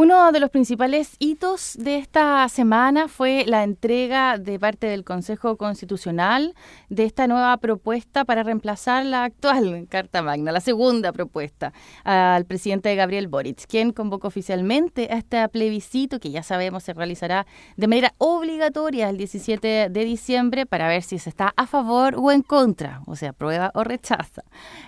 Uno de los principales hitos de esta semana fue la entrega de parte del Consejo Constitucional de esta nueva propuesta para reemplazar la actual Carta Magna, la segunda propuesta, al presidente Gabriel Boric, quien convocó oficialmente a este plebiscito que ya sabemos se realizará de manera obligatoria el 17 de diciembre para ver si se está a favor o en contra, o sea, aprueba o rechaza.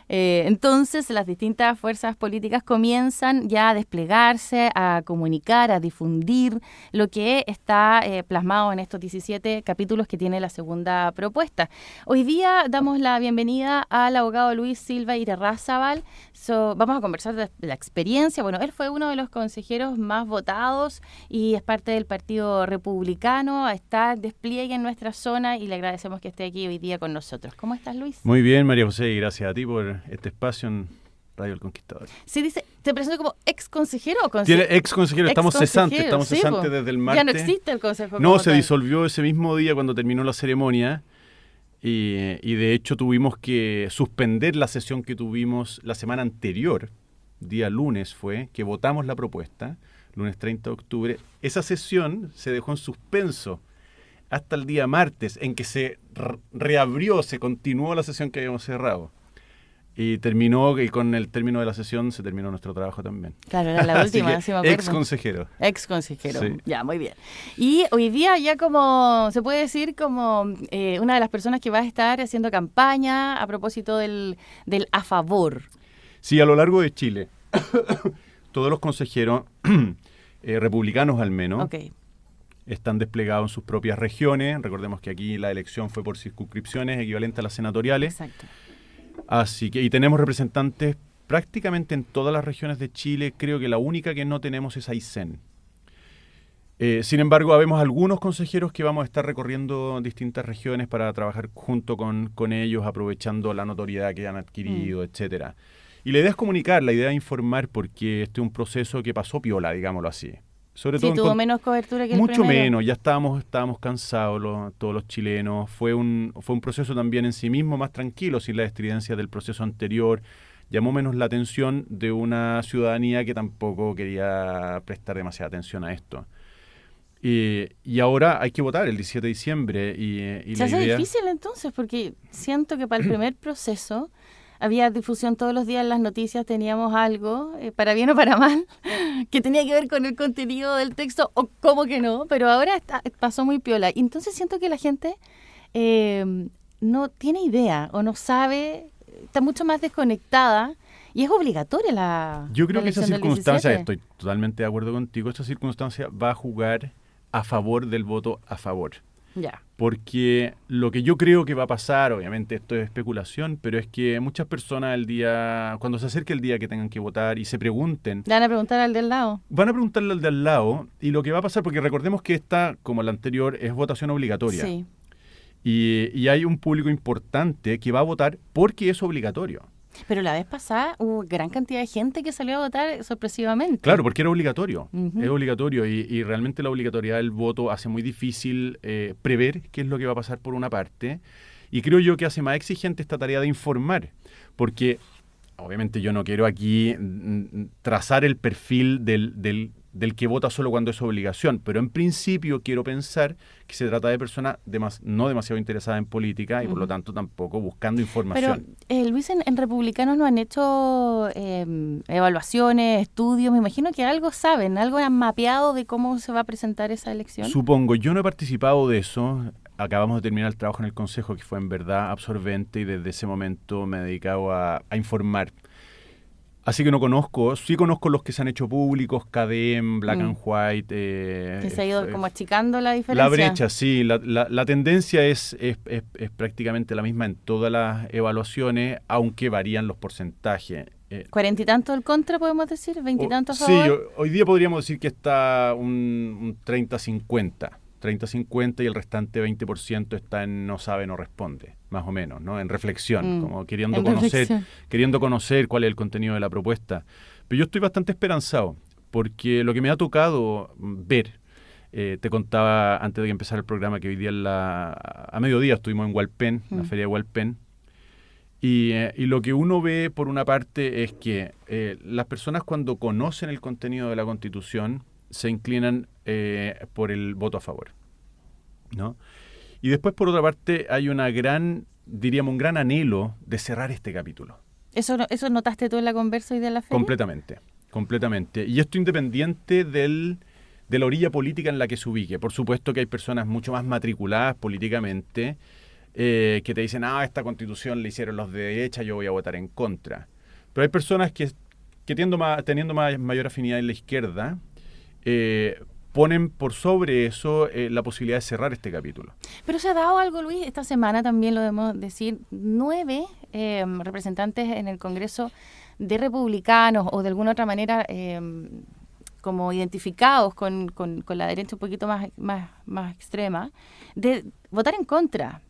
Entonces, las distintas fuerzas políticas comienzan ya a desplegarse, a comunicar, a difundir lo que está plasmado en estos 17 capítulos que tiene la segunda propuesta. Hoy día damos la bienvenida al abogado Luis Silva Irarrázaval. Vamos a conversar de la experiencia. Bueno, él fue uno de los consejeros más votados y es parte del Partido Republicano. Está en despliegue en nuestra zona y le agradecemos que esté aquí hoy día con nosotros. ¿Cómo estás, Luis? Muy bien, María José, y gracias a ti por este espacio en Radio El Conquistador. Sí, dice, ¿te presento como ex consejero o consejero? Ex consejero, estamos cesantes desde el martes. Ya no existe el consejo. No, se disolvió ese mismo día cuando terminó la ceremonia y de hecho tuvimos que suspender la sesión que tuvimos la semana anterior, día lunes fue, que votamos la propuesta, lunes 30 de octubre. Esa sesión se dejó en suspenso hasta el día martes, en que se reabrió, se continuó la sesión que habíamos cerrado. Y con el término de la sesión se terminó nuestro trabajo también. Claro, era la última, sí me acuerdo. Ex consejero. Ex consejero, sí. Ya, muy bien. Y hoy día ya como, se puede decir, como una de las personas que va a estar haciendo campaña a propósito del a favor. Sí, a lo largo de Chile, todos los consejeros, republicanos al menos, están desplegados en sus propias regiones. Recordemos que aquí la elección fue por circunscripciones, equivalente a las senatoriales. Exacto. Así que, y tenemos representantes prácticamente en todas las regiones de Chile. Creo que la única que no tenemos es Aysén. Sin embargo, habemos algunos consejeros que vamos a estar recorriendo distintas regiones para trabajar junto con ellos, aprovechando la notoriedad que han adquirido, etcétera. Y la idea es comunicar, la idea es informar, porque este es un proceso que pasó piola, digámoslo así. Sobre todo tuvo menos cobertura que el mucho primero. Menos, ya estábamos cansados todos los chilenos. Fue un proceso también en sí mismo más tranquilo, sin la estridencia del proceso anterior. Llamó menos la atención de una ciudadanía que tampoco quería prestar demasiada atención a esto. Y ahora hay que votar el 17 de diciembre. Se hace difícil entonces, porque siento que para el primer proceso había difusión todos los días en las noticias, teníamos algo, para bien o para mal, que tenía que ver con el contenido del texto, o cómo que no, pero ahora pasó muy piola. Y entonces siento que la gente no tiene idea o no sabe, está mucho más desconectada, y es obligatoria la Yo creo que esa circunstancia, estoy totalmente de acuerdo contigo, esta circunstancia va a jugar a favor del voto a favor. Ya. Porque lo que yo creo que va a pasar, obviamente esto es especulación, pero es que muchas personas cuando se acerque el día que tengan que votar y se pregunten... ¿Le van a preguntar al del lado? Van a preguntarle al de al lado, y lo que va a pasar, porque recordemos que esta, como la anterior, es votación obligatoria. Sí. Y hay un público importante que va a votar porque es obligatorio. Pero la vez pasada hubo gran cantidad de gente que salió a votar sorpresivamente. Claro, porque era obligatorio. Uh-huh. Es obligatorio y realmente la obligatoriedad del voto hace muy difícil prever qué es lo que va a pasar por una parte. Y creo yo que hace más exigente esta tarea de informar. Porque, obviamente, yo no quiero aquí trazar el perfil del que vota solo cuando es obligación, pero en principio quiero pensar que se trata de personas no demasiado interesadas en política y por lo tanto tampoco buscando información. Pero, Luis, en Republicanos no han hecho evaluaciones, estudios, me imagino que algo saben, algo han mapeado de cómo se va a presentar esa elección. Supongo, yo no he participado de eso. Acabamos de terminar el trabajo en el Consejo, que fue en verdad absorbente, y desde ese momento me he dedicado a informar. Así que no conozco, sí conozco los que se han hecho públicos, CADEM, Black and White. Que se ha ido como achicando la diferencia. La brecha, sí. La tendencia es prácticamente la misma en todas las evaluaciones, aunque varían los porcentajes. 40 y tanto del contra, podemos decir, 20 y tanto a favor. Sí, hoy día podríamos decir que está un 30-50. 30-50 y el restante 20% está en no sabe, no responde, más o menos, ¿no? En reflexión, como queriendo conocer cuál es el contenido de la propuesta. Pero yo estoy bastante esperanzado, porque lo que me ha tocado ver, te contaba antes de que empezara el programa que hoy día a mediodía estuvimos en Hualpén, la feria de Hualpén, Y lo que uno ve, por una parte, es que las personas cuando conocen el contenido de la Constitución se inclinan por el voto a favor, ¿no? Y después, por otra parte, hay diríamos, un gran anhelo de cerrar este capítulo. ¿Eso notaste tú en la conversa hoy de la feria? Completamente. Y esto independiente de la orilla política en la que se ubique. Por supuesto que hay personas mucho más matriculadas políticamente que te dicen, esta Constitución la hicieron los de derecha, yo voy a votar en contra. Pero hay personas que teniendo mayor afinidad en la izquierda, ponen por sobre eso la posibilidad de cerrar este capítulo. Pero se ha dado algo, Luis, esta semana también lo debemos decir, 9 representantes en el Congreso de republicanos o de alguna otra manera como identificados con la derecha un poquito más extrema, de votar en contra.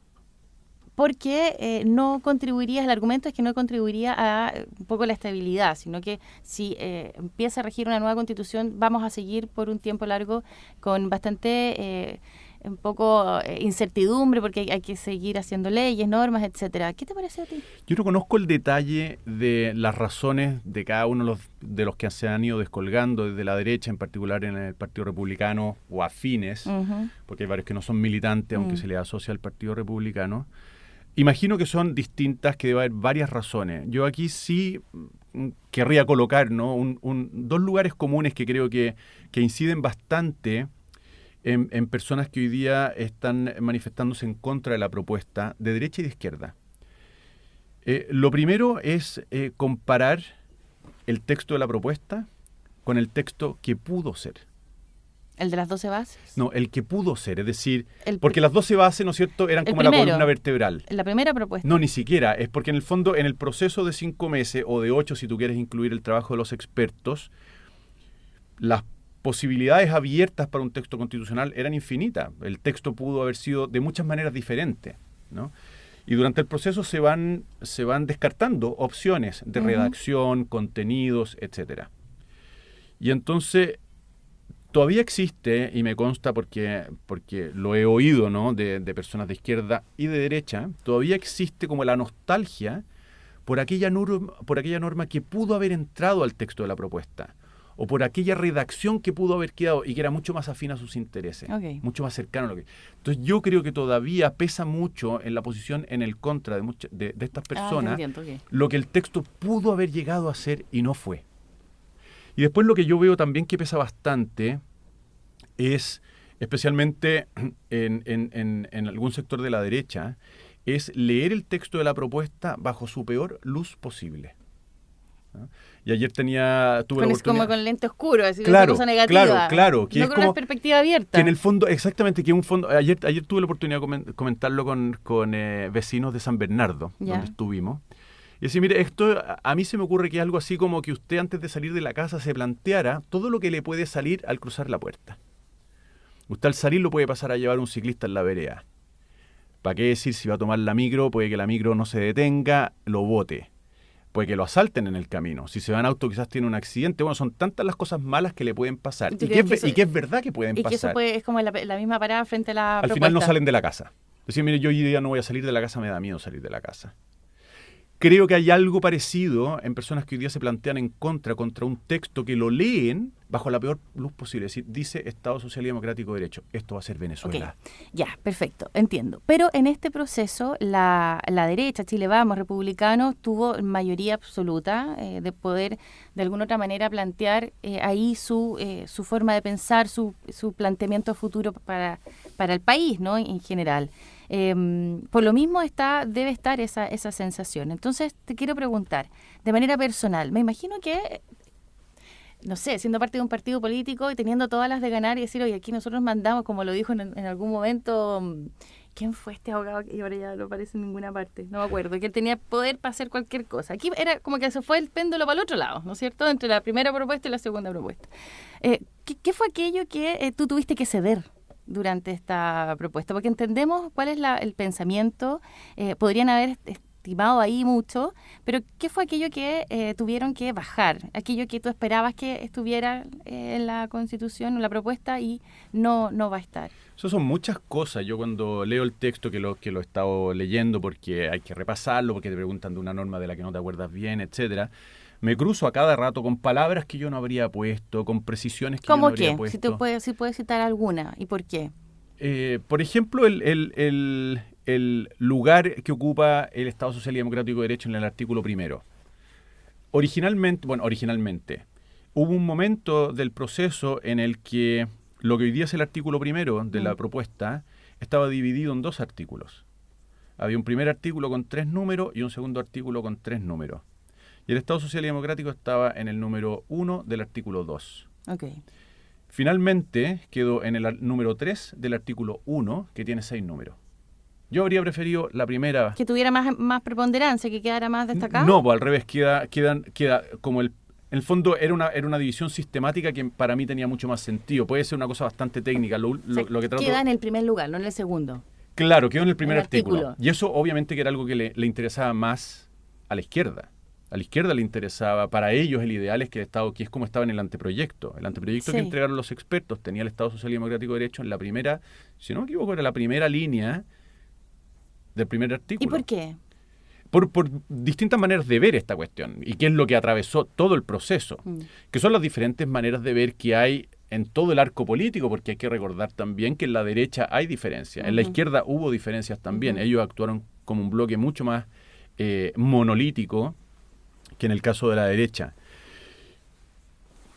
Porque no contribuiría, el argumento es que no contribuiría a un poco la estabilidad, sino que si empieza a regir una nueva constitución, vamos a seguir por un tiempo largo con bastante un poco incertidumbre, porque hay que seguir haciendo leyes, normas, etcétera. ¿Qué te parece a ti? Yo no conozco el detalle de las razones de cada uno de los que se han ido descolgando desde la derecha, en particular en el Partido Republicano o afines, porque hay varios que no son militantes, aunque se les asocia al Partido Republicano. Imagino que son distintas, que debe haber varias razones. Yo aquí sí querría colocar, ¿no?, dos lugares comunes que creo que inciden bastante en personas que hoy día están manifestándose en contra de la propuesta de derecha y de izquierda. Lo primero es comparar el texto de la propuesta con el texto que pudo ser. ¿El de las 12 bases? No, el que pudo ser, es decir, porque las 12 bases, ¿no es cierto?, eran como la columna vertebral. La primera propuesta. No, ni siquiera. Es porque en el fondo, en el proceso de 5 meses, o de 8 si tú quieres incluir el trabajo de los expertos, las posibilidades abiertas para un texto constitucional eran infinitas. El texto pudo haber sido de muchas maneras diferente, ¿no? Y durante el proceso se van descartando opciones de redacción, contenidos, etcétera. Y entonces todavía existe, y me consta porque lo he oído, ¿no?, de personas de izquierda y de derecha, todavía existe como la nostalgia por aquella norma que pudo haber entrado al texto de la propuesta, o por aquella redacción que pudo haber quedado y que era mucho más afín a sus intereses, mucho más cercano a lo que... Entonces yo creo que todavía pesa mucho en la posición en el contra de estas personas lo que el texto pudo haber llegado a ser y no fue. Y después lo que yo veo también que pesa bastante es, especialmente en algún sector de la derecha, es leer el texto de la propuesta bajo su peor luz posible, ¿no? Y ayer tuve la oportunidad... Como con lente oscuro, así, claro, una cosa negativa. Claro. Que no es con como, una perspectiva abierta. Que en el fondo, exactamente, que un fondo... Ayer tuve la oportunidad de comentarlo con vecinos de San Bernardo, donde estuvimos. Y decir, mire, esto a mí se me ocurre que es algo así como que usted antes de salir de la casa se planteara todo lo que le puede salir al cruzar la puerta. Usted al salir lo puede pasar a llevar un ciclista en la vereda. ¿Para qué decir? Si va a tomar la micro, puede que la micro no se detenga, lo bote. Puede que lo asalten en el camino. Si se va en auto quizás tiene un accidente. Bueno, son tantas las cosas malas que le pueden pasar. Y que es verdad que pueden pasar. Y que eso es como la misma parada frente a la propuesta. Al final no salen de la casa. Decir, mire, yo hoy día no voy a salir de la casa, me da miedo salir de la casa. Creo que hay algo parecido en personas que hoy día se plantean en contra un texto que lo leen bajo la peor luz posible. Es decir, dice Estado Social y Democrático de Derecho. Esto va a ser Venezuela. Okay. Ya, perfecto, entiendo. Pero en este proceso, la derecha, Chile Vamos, republicanos, tuvo mayoría absoluta de poder, de alguna otra manera, plantear ahí su forma de pensar, su planteamiento futuro para el país, ¿no?, en general. Por lo mismo debe estar esa sensación. Entonces te quiero preguntar, de manera personal, me imagino que, no sé, siendo parte de un partido político y teniendo todas las de ganar y decir, oye, aquí nosotros mandamos, como lo dijo en algún momento, ¿quién fue este abogado que ahora ya no aparece en ninguna parte? No me acuerdo, que él tenía poder para hacer cualquier cosa. Aquí era como que se fue el péndulo para el otro lado, ¿no es cierto?, entre la primera propuesta y la segunda propuesta. ¿Qué fue aquello que tú tuviste que ceder durante esta propuesta? Porque entendemos cuál es el pensamiento. Podrían haber estimado ahí mucho, pero ¿qué fue aquello que tuvieron que bajar? Aquello que tú esperabas que estuviera en la Constitución o la propuesta y no va a estar. Eso son muchas cosas. Yo cuando leo el texto, que lo he estado leyendo porque hay que repasarlo, porque te preguntan de una norma de la que no te acuerdas bien, etcétera, me cruzo a cada rato con palabras que yo no habría puesto, con precisiones que yo no habría puesto. Si puedes citar alguna y por qué. Por ejemplo, el lugar que ocupa el Estado Social y Democrático de Derecho en el artículo primero. Originalmente, hubo un momento del proceso en el que lo que hoy día es el artículo primero de la propuesta estaba dividido en 2 artículos. Había un primer artículo con 3 números y un segundo artículo con 3 números. Y el Estado Social y Democrático estaba en el número 1 del artículo 2. Okay. Finalmente quedó en el número 3 del artículo 1, que tiene 6 números. Yo habría preferido la primera. Que tuviera más preponderancia, que quedara más destacado. No, pues al revés, queda como en el fondo era una división sistemática que para mí tenía mucho más sentido. Puede ser una cosa bastante técnica. Lo que trato... Queda en el primer lugar, no en el segundo. Claro, quedó en el primer artículo. Y eso obviamente que era algo que le interesaba más a la izquierda. A la izquierda le interesaba, para ellos el ideal es que el Estado, que es como estaba en el anteproyecto. El anteproyecto que entregaron los expertos tenía el Estado Social y Democrático de Derecho en la primera, si no me equivoco, era la primera línea del primer artículo. ¿Y por qué? Por distintas maneras de ver esta cuestión y qué es lo que atravesó todo el proceso, que son las diferentes maneras de ver que hay en todo el arco político, porque hay que recordar también que en la derecha hay diferencias, en la izquierda hubo diferencias también, ellos actuaron como un bloque mucho más monolítico que en el caso de la derecha.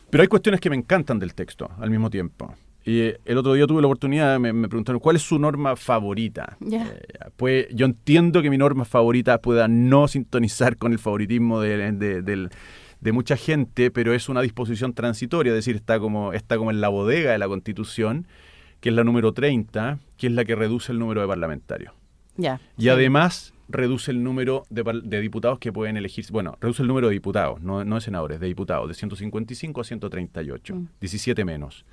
Pero hay cuestiones que me encantan del texto al mismo tiempo. Y el otro día tuve la oportunidad, me preguntaron, ¿cuál es su norma favorita? Pues yo entiendo que mi norma favorita pueda no sintonizar con el favoritismo de mucha gente, pero es una disposición transitoria, es decir, está como en la bodega de la Constitución, que es la número 30, que es la que reduce el número de parlamentarios. Y además reduce el número de diputados que pueden elegirse. Bueno, reduce el número de diputados, no de senadores, de diputados, de 155 a 138, 17 menos.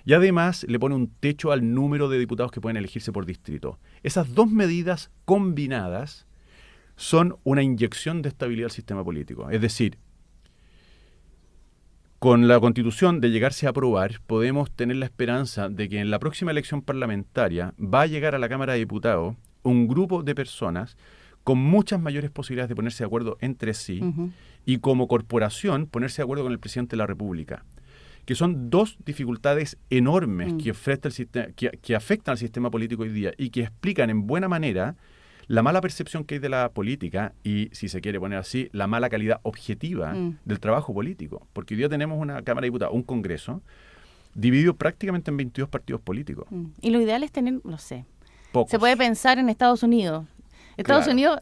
Y además le pone un techo al número de diputados que pueden elegirse por distrito. Esas 2 medidas combinadas son una inyección de estabilidad al sistema político. Es decir, con la Constitución, de llegarse a aprobar, podemos tener la esperanza de que en la próxima elección parlamentaria va a llegar a la Cámara de Diputados un grupo de personas con muchas mayores posibilidades de ponerse de acuerdo entre sí y como corporación ponerse de acuerdo con el presidente de la República, que son 2 dificultades enormes que afectan al sistema político hoy día y que explican en buena manera la mala percepción que hay de la política y, si se quiere poner así, la mala calidad objetiva del trabajo político. Porque hoy día tenemos una Cámara de Diputados, un Congreso, dividido prácticamente en 22 partidos políticos. Y lo ideal es tener, no sé, pocos. Se puede pensar en Estados Unidos. Estados Unidos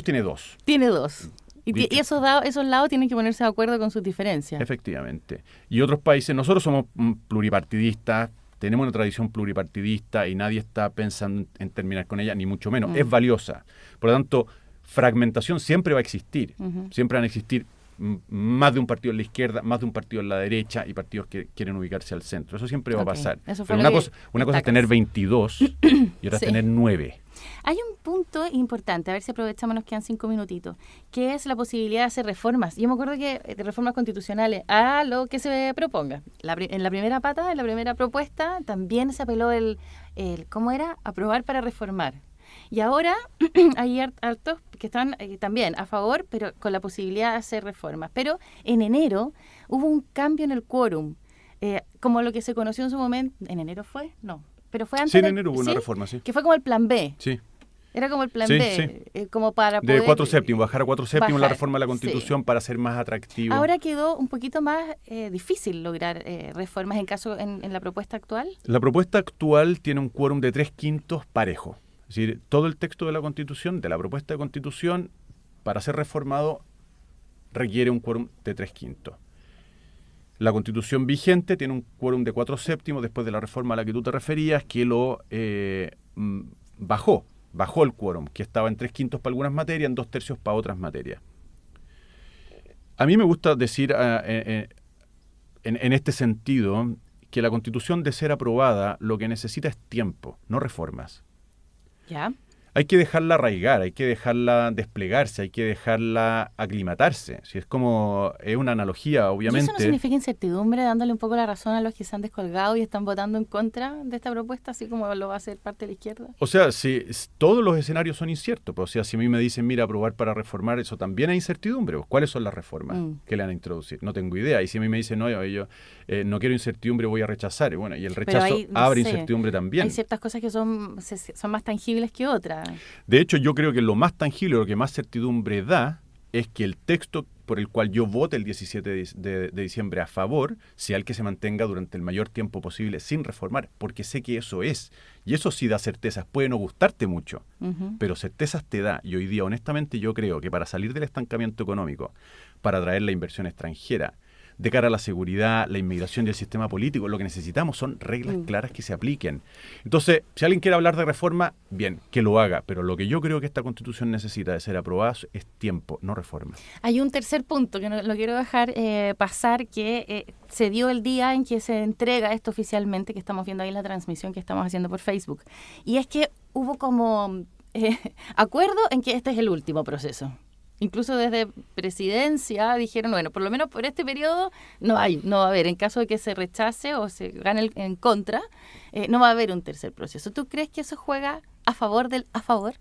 tiene 2. Tiene 2. Y esos lados tienen que ponerse de acuerdo con sus diferencias. Efectivamente. Y otros países, nosotros somos pluripartidistas, tenemos una tradición pluripartidista y nadie está pensando en terminar con ella, ni mucho menos. Es valiosa. Por lo tanto, fragmentación siempre va a existir. Siempre van a existir más de un partido en la izquierda, más de un partido en la derecha y partidos que quieren ubicarse al centro. Eso siempre va a pasar. Pero una cosa es tener 22 y otra es tener 9. Hay un punto importante, a ver si aprovechamos, nos quedan 5 minutitos, que es la posibilidad de hacer reformas. Yo me acuerdo que de reformas constitucionales a lo que se proponga. En la primera pata, en la primera propuesta, también se apeló ¿cómo era? Aprobar para reformar. Y ahora hay hartos que están también a favor, pero con la posibilidad de hacer reformas. Pero en enero hubo un cambio en el quórum, como lo que se conoció en su momento. ¿En enero fue? No. Pero fue antes. Sí, en enero hubo una reforma, sí. Que fue como el plan B. Sí. Era como el plan B, como para poder... De 4 séptimos, bajar a 4 séptimos la reforma de la Constitución para ser más atractivo. Ahora quedó un poquito más difícil lograr reformas en la propuesta actual. La propuesta actual tiene un quórum de 3/5 parejo. Es decir, todo el texto de la Constitución, de la propuesta de Constitución, para ser reformado, requiere un quórum de 3/5. La Constitución vigente tiene un quórum de 4 séptimos después de la reforma a la que tú te referías, que lo bajó el quórum, que estaba en 3/5 para algunas materias, en 2/3 para otras materias. A mí me gusta decir en este sentido que la Constitución, de ser aprobada, lo que necesita es tiempo, no reformas. ¿Ya? Hay que dejarla arraigar, hay que dejarla desplegarse, hay que dejarla aclimatarse. Si es como, es una analogía, obviamente. ¿Y eso no significa incertidumbre, dándole un poco la razón a los que se han descolgado y están votando en contra de esta propuesta, así como lo va a hacer parte de la izquierda? O sea, si todos los escenarios son inciertos, pues, o sea, si a mí me dicen, mira, aprobar para reformar, eso también es incertidumbre. Pues, ¿cuáles son las reformas que le van a introducir? No tengo idea. Y si a mí me dicen, no, yo no quiero incertidumbre, voy a rechazar. Y bueno, y el rechazo abre incertidumbre también. Hay ciertas cosas que son más tangibles que otras. De hecho, yo creo que lo más tangible, lo que más certidumbre da, es que el texto por el cual yo vote el 17 de diciembre a favor sea el que se mantenga durante el mayor tiempo posible sin reformar, porque sé que eso es. Y eso sí da certezas. Puede no gustarte mucho, pero certezas te da. Y hoy día, honestamente, yo creo que para salir del estancamiento económico, para atraer la inversión extranjera, de cara a la seguridad, la inmigración y el sistema político, lo que necesitamos son reglas claras que se apliquen. Entonces, si alguien quiere hablar de reforma, bien, que lo haga, pero lo que yo creo que esta Constitución necesita de ser aprobada es tiempo, no reforma. Hay un tercer punto que no lo quiero dejar pasar, que se dio el día en que se entrega esto oficialmente, que estamos viendo ahí en la transmisión que estamos haciendo por Facebook, y es que hubo como acuerdo en que este es el último proceso. Incluso desde presidencia dijeron, bueno, por lo menos por este periodo no va a haber. En caso de que se rechace o se gane en contra, no va a haber un tercer proceso. ¿Tú crees que eso juega a favor del a favor?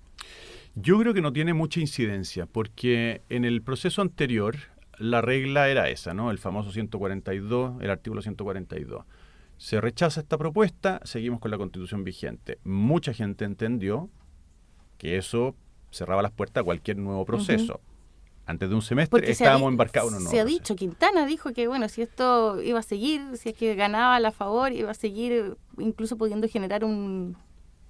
Yo creo que no tiene mucha incidencia, porque en el proceso anterior la regla era esa, ¿no? El famoso 142, el artículo 142. Se rechaza esta propuesta, seguimos con la Constitución vigente. Mucha gente entendió que eso cerraba las puertas a cualquier nuevo proceso. Antes de un semestre porque estábamos embarcados en un nuevo proceso. Se ha dicho, Quintana dijo que, bueno, si esto iba a seguir, si es que ganaba a la favor, iba a seguir incluso pudiendo generar un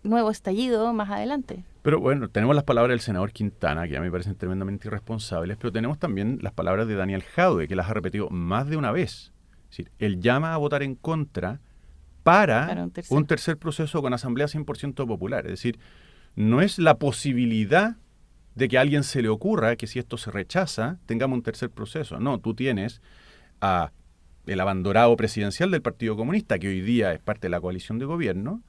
nuevo estallido más adelante. Pero bueno, tenemos las palabras del senador Quintana, que a mí me parecen tremendamente irresponsables, pero tenemos también las palabras de Daniel Jadue, que las ha repetido más de una vez. Es decir, él llama a votar en contra para un tercer proceso con asamblea 100% popular. Es decir, no es la posibilidad de que a alguien se le ocurra que si esto se rechaza, tengamos un tercer proceso. No, tú tienes a el abanderado presidencial del Partido Comunista, que hoy día es parte de la coalición de gobierno,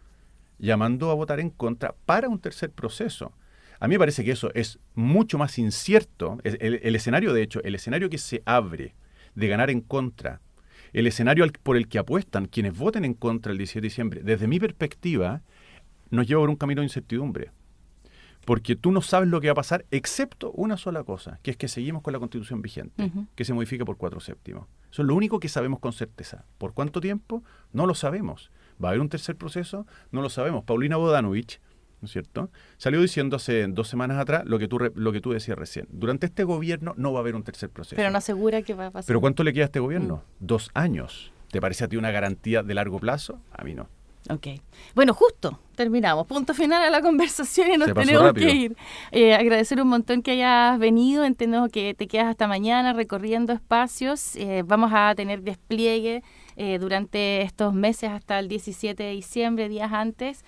llamando a votar en contra para un tercer proceso. A mí me parece que eso es mucho más incierto. El escenario, de hecho, el escenario que se abre de ganar en contra, el escenario por el que apuestan quienes voten en contra el 17 de diciembre, desde mi perspectiva, nos lleva por un camino de incertidumbre. Porque tú no sabes lo que va a pasar, excepto una sola cosa, que es que seguimos con la Constitución vigente, que se modifica por 4/7. Eso es lo único que sabemos con certeza. ¿Por cuánto tiempo? No lo sabemos. ¿Va a haber un tercer proceso? No lo sabemos. Paulina Bodanovich, ¿no es cierto?, salió diciendo hace 2 semanas atrás lo que tú decías recién. Durante este gobierno no va a haber un tercer proceso. Pero no asegura que va a pasar. ¿Pero cuánto le queda a este gobierno? 2 años. ¿Te parece a ti una garantía de largo plazo? A mí no. Ok. Bueno, justo terminamos. Punto final a la conversación y nos tenemos que ir. Agradecer un montón que hayas venido. Entiendo que te quedas hasta mañana recorriendo espacios. Vamos a tener despliegue durante estos meses hasta el 17 de diciembre, días antes,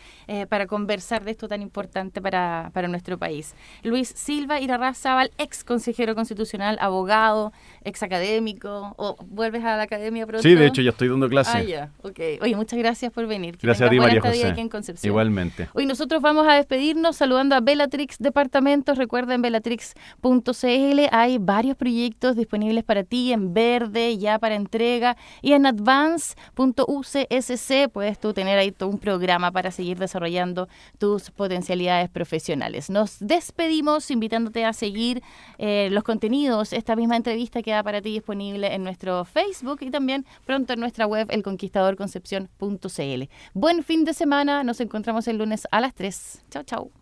para conversar de esto tan importante para nuestro país. Luis Silva Irarrázaval, ex consejero constitucional, abogado, ex académico. ¿O vuelves a la academia pronto? Sí, de hecho ya estoy dando clases. Ah, ya, ok. Oye, muchas gracias por venir. Gracias a ti, María José. Aquí en Concepción. Igualmente. Hoy nosotros vamos a despedirnos saludando a Bellatrix Departamentos. Recuerden bellatrix.cl. Hay varios proyectos disponibles para ti en verde, ya para entrega, y en advance.ucsc puedes tú tener ahí todo un programa para seguir desarrollando tus potencialidades profesionales. Nos despedimos invitándote a seguir los contenidos. Esta misma entrevista queda para ti disponible en nuestro Facebook y también pronto en nuestra web elconquistadorconcepcion.cl. Buen fin de semana. Nos encontramos el lunes a las 3. Chao, chao.